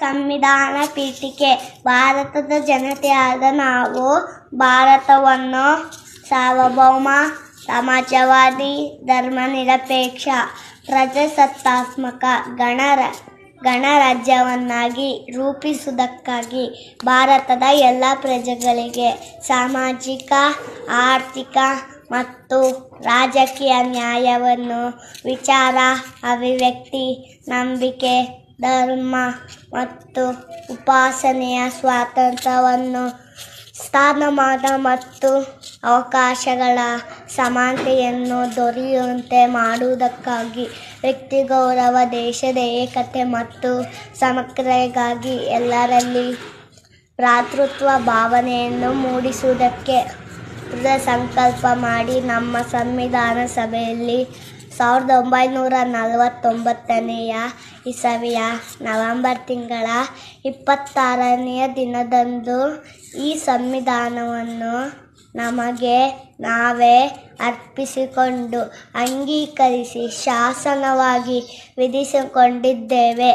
ಸಂವಿಧಾನ ಪೀಠಿಕೆ. ಭಾರತದ ಜನತೆಯಾದ ನಾವು ಭಾರತವನ್ನು ಸಾರ್ವಭೌಮ, ಸಮಾಜವಾದಿ, ಧರ್ಮನಿರಪೇಕ್ಷ, ಪ್ರಜಾಸತ್ತಾತ್ಮಕ ಗಣರಾಜ್ಯವನ್ನಾಗಿ ರೂಪಿಸುವುದಕ್ಕಾಗಿ ಭಾರತದ ಎಲ್ಲ ಪ್ರಜೆಗಳಿಗೆ ಸಾಮಾಜಿಕ, ಆರ್ಥಿಕ ಮತ್ತು ರಾಜಕೀಯ ನ್ಯಾಯವನ್ನು, ವಿಚಾರ, ಅಭಿವ್ಯಕ್ತಿ, ನಂಬಿಕೆ, ಧರ್ಮ ಮತ್ತು ಉಪಾಸನೆಯ ಸ್ವಾತಂತ್ರ್ಯವನ್ನು, ಸ್ಥಾನಮಾನ ಮತ್ತು ಅವಕಾಶಗಳ ಸಮಾನತೆಯನ್ನು ದೊರೆಯುವಂತೆ ಮಾಡುವುದಕ್ಕಾಗಿ, ವ್ಯಕ್ತಿ ಗೌರವ, ದೇಶದ ಏಕತೆ ಮತ್ತು ಸಮಗ್ರತೆಗಾಗಿ ಎಲ್ಲರಲ್ಲಿ ಭ್ರಾತೃತ್ವ ಭಾವನೆಯನ್ನು ಮೂಡಿಸುವುದಕ್ಕೆ ದೃಢ ಸಂಕಲ್ಪ ಮಾಡಿ ನಮ್ಮ ಸಂವಿಧಾನ ಸಭೆಯಲ್ಲಿ 1949ನೇ ಇಸವಿಯ ನವೆಂಬರ್ ತಿಂಗಳ 26ನೇ ದಿನದಂದು ಈ ಸಂವಿಧಾನವನ್ನು ನಮಗೆ ನಾವೇ ಅರ್ಪಿಸಿಕೊಂಡು ಅಂಗೀಕರಿಸಿ ಶಾಸನವಾಗಿ ವಿಧಿಸಿಕೊಂಡಿದ್ದೇವೆ.